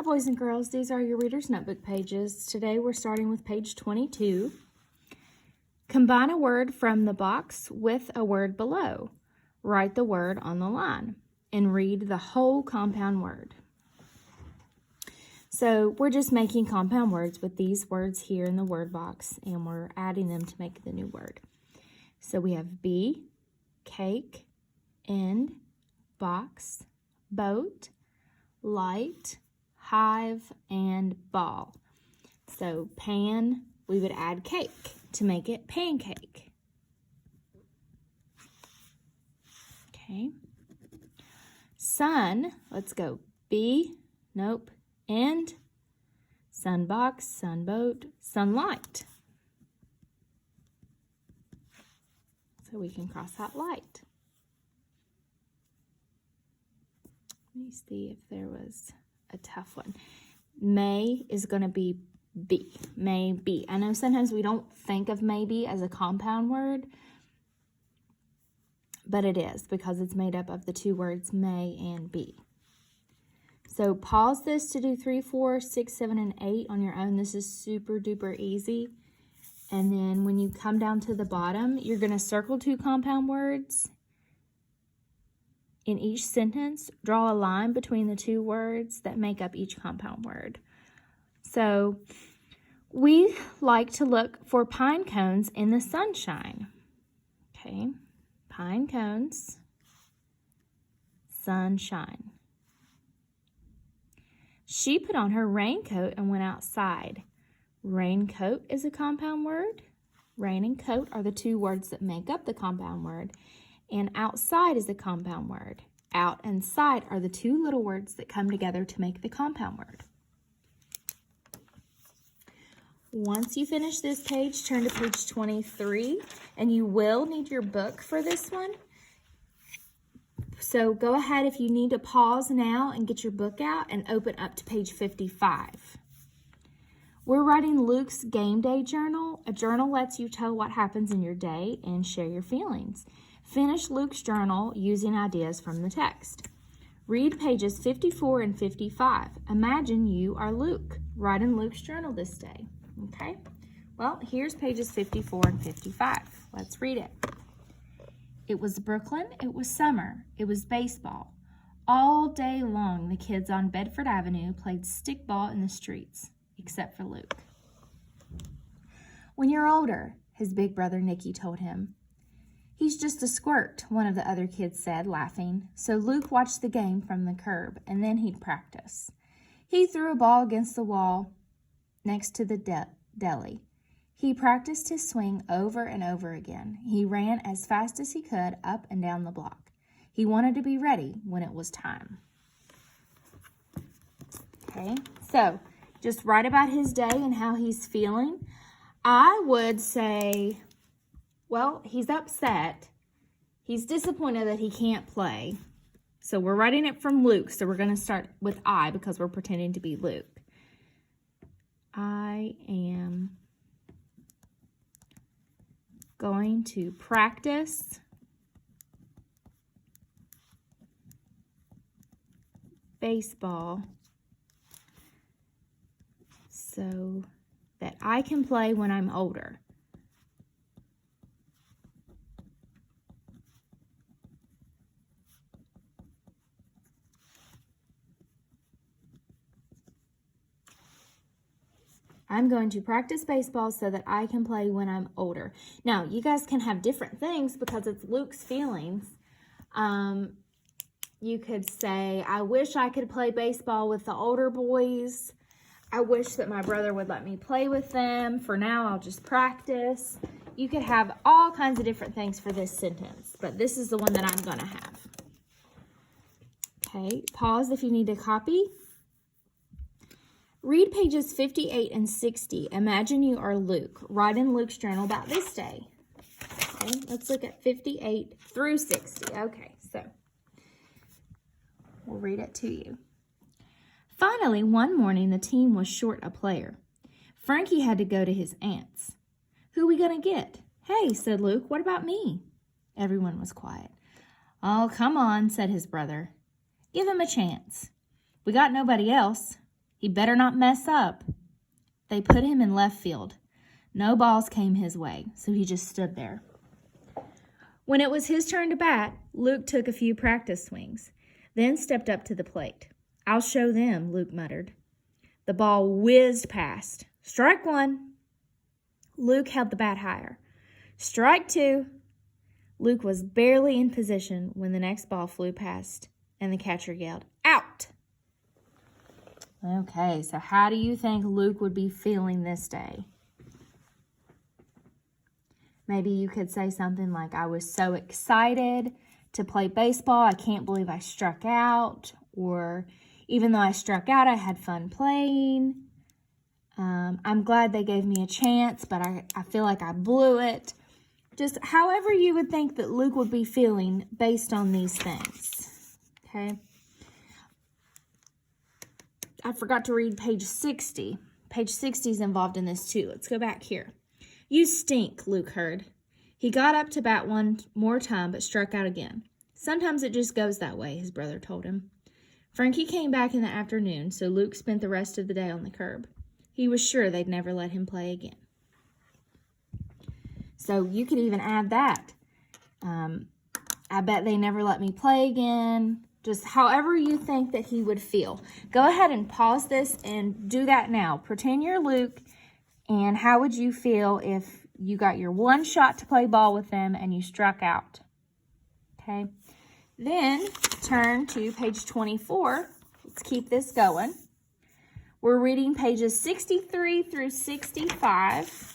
boys and girls, these are your Reader's Notebook pages. Today we're starting with page 22. Combine a word from the box with a word below. Write the word on the line and read the whole compound word. So we're just making compound words with these words here in the word box, and we're adding them to make the new word. So we have bee, cake, end, box, boat, light, hive, and ball. So pan, we would add cake to make it pancake. Okay. Sun, let's go. Bee, nope, end, sun box, sun boat, sunlight. So we can cross out light. Let me see if there was a tough one. May is going to be B. Maybe. I know sometimes we don't think of maybe as a compound word, but it is because it's made up of the two words may and be. So pause this to do 3, 4, 6, 7, and 8 on your own. This is super duper easy. And then when you come down to the bottom, you're going to circle 2 compound words. In each sentence, draw a line between the 2 words that make up each compound word. So we like to look for pine cones in the sunshine. Okay, pine cones, sunshine. She put on her raincoat and went outside. Raincoat is a compound word. Rain and coat are the 2 words that make up the compound word. And outside is a compound word. Out and side are the 2 little words that come together to make the compound word. Once you finish this page, turn to page 23, and you will need your book for this one. So go ahead if you need to pause now and get your book out and open up to page 55. We're writing Luke's game day journal. A journal lets you tell what happens in your day and share your feelings. Finish Luke's journal using ideas from the text. Read pages 54 and 55. Imagine you are Luke. Write in Luke's journal this day. Okay? Well, here's pages 54 and 55. Let's read it. It was Brooklyn. It was summer. It was baseball. All day long, the kids on Bedford Avenue played stickball in the streets, except for Luke. When you're older, his big brother Nicky told him. He's just a squirt, one of the other kids said, laughing. So Luke watched the game from the curb, and then he'd practice. He threw a ball against the wall next to the deli. He practiced his swing over and over again. He ran as fast as he could up and down the block. He wanted to be ready when it was time. Okay, so just write about his day and how he's feeling. I would say, well, he's upset. He's disappointed that he can't play. So we're writing it from Luke. So we're going to start with I because we're pretending to be Luke. I am going to practice baseball so that I can play when I'm older. I'm going to practice baseball so that I can play when I'm older. Now, you guys can have different things because it's Luke's feelings. You could say, I wish I could play baseball with the older boys. I wish that my brother would let me play with them. For now, I'll just practice. You could have all kinds of different things for this sentence, but this is the one that I'm going to have. Okay, pause if you need to copy. Read pages 58 and 60. Imagine you are Luke. Write in Luke's journal about this day. Okay, let's look at 58 through 60. Okay, so we'll read it to you. Finally, one morning, the team was short a player. Frankie had to go to his aunt's. Who we gonna get? Hey, said Luke, what about me? Everyone was quiet. Oh, come on, said his brother. Give him a chance. We got nobody else. He better not mess up. They put him in left field. No balls came his way, so he just stood there. When it was his turn to bat, Luke took a few practice swings, then stepped up to the plate. "I'll show them," Luke muttered. The ball whizzed past. "Strike one." Luke held the bat higher. "Strike two." Luke was barely in position when the next ball flew past, and the catcher yelled, "Out!" Okay, so how do you think Luke would be feeling this day? Maybe you could say something like, "I was so excited to play baseball, I can't believe I struck out." Or, "Even though I struck out, I had fun playing. I'm glad they gave me a chance, but I feel like I blew it." Just however you would think that Luke would be feeling based on these things. Okay. I forgot to read page 60. Page 60 is involved in this too. Let's go back here. "You stink," Luke heard. He got up to bat one more time, but struck out again. "Sometimes it just goes that way," his brother told him. Frankie came back in the afternoon, so Luke spent the rest of the day on the curb. He was sure they'd never let him play again. So you could even add that. "I bet they never let me play again." Just however you think that he would feel. Go ahead and pause this and do that now. Pretend you're Luke, and how would you feel if you got your one shot to play ball with them and you struck out? Okay. Then turn to page 24. Let's keep this going. We're reading pages 63 through 65.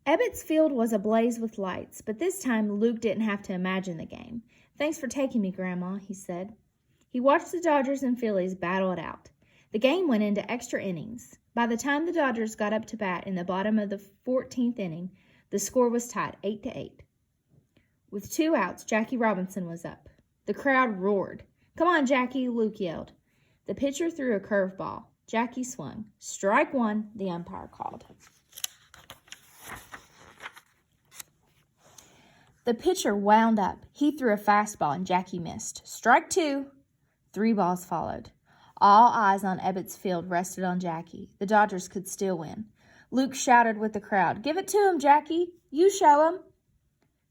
Ebbets Field was ablaze with lights, but this time Luke didn't have to imagine the game. "Thanks for taking me, Grandma," he said. He watched the Dodgers and Phillies battle it out. The game went into extra innings. By the time the Dodgers got up to bat in the bottom of the 14th inning, the score was tied 8-8. With 2 outs, Jackie Robinson was up. The crowd roared. "Come on, Jackie," Luke yelled. The pitcher threw a curveball. Jackie swung. "Strike one," the umpire called. The pitcher wound up. He threw a fastball and Jackie missed. "Strike two." 3 balls followed. All eyes on Ebbets Field rested on Jackie. The Dodgers could still win. Luke shouted with the crowd, "Give it to him, Jackie. You show him."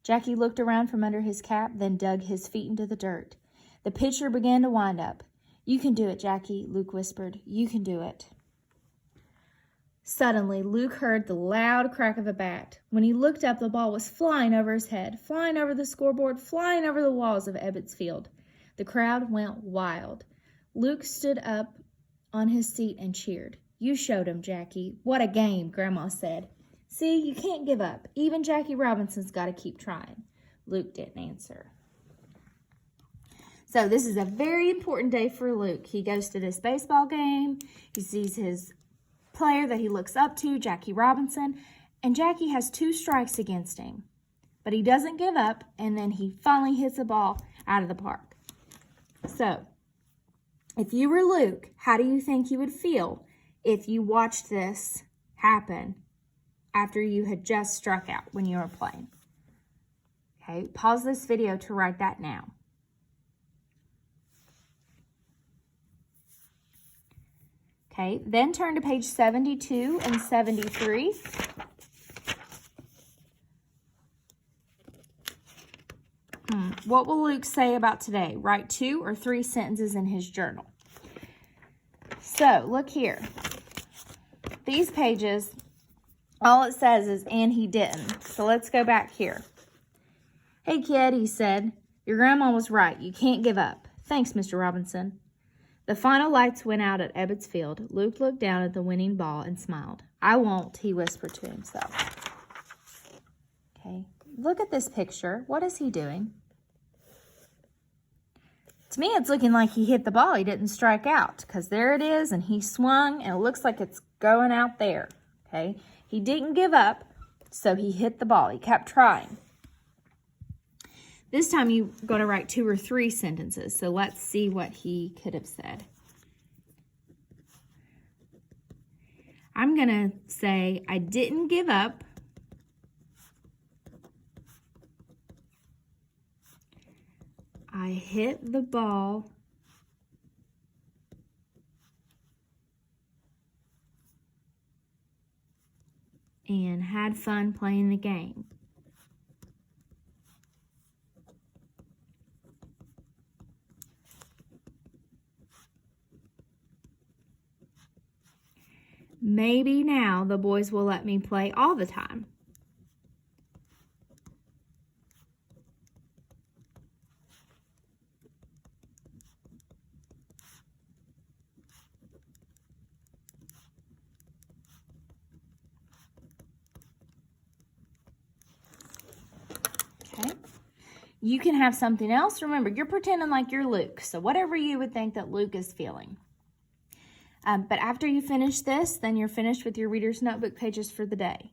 Jackie looked around from under his cap, then dug his feet into the dirt. The pitcher began to wind up. "You can do it, Jackie," Luke whispered. "You can do it." Suddenly, Luke heard the loud crack of a bat. When he looked up, the ball was flying over his head, flying over the scoreboard, flying over the walls of Ebbets Field. The crowd went wild. Luke stood up on his seat and cheered. "You showed him, Jackie. What a game," Grandma said. "See, you can't give up. Even Jackie Robinson's got to keep trying." Luke didn't answer. So this is a very important day for Luke. He goes to this baseball game. He sees his player that he looks up to, Jackie Robinson, and Jackie has 2 strikes against him. But he doesn't give up, and then he finally hits a ball out of the park. So, if you were Luke, how do you think you would feel if you watched this happen after you had just struck out when you were playing? Okay, pause this video to write that now. Okay, then turn to page 72 and 73. What will Luke say about today? Write 2 or 3 sentences in his journal. So, look here. These pages, all it says is, "and he didn't." So let's go back here. "Hey, kid," he said, "your grandma was right. You can't give up." "Thanks, Mr. Robinson." The final lights went out at Ebbets Field. Luke looked down at the winning ball and smiled. "I won't," he whispered to himself. Okay, look at this picture. What is he doing? To me, it's looking like he hit the ball. He didn't strike out because there it is, and he swung, and it looks like it's going out there. Okay, he didn't give up, so he hit the ball. He kept trying. This time you're going to write 2 or 3 sentences, so let's see what he could have said. I'm going to say, "I didn't give up. I hit the ball and had fun playing the game. Maybe now the boys will let me play all the time. Okay. You can have something else. Remember, you're pretending like you're Luke. So whatever you would think that Luke is feeling. But after you finish this, then you're finished with your Reader's Notebook pages for the day.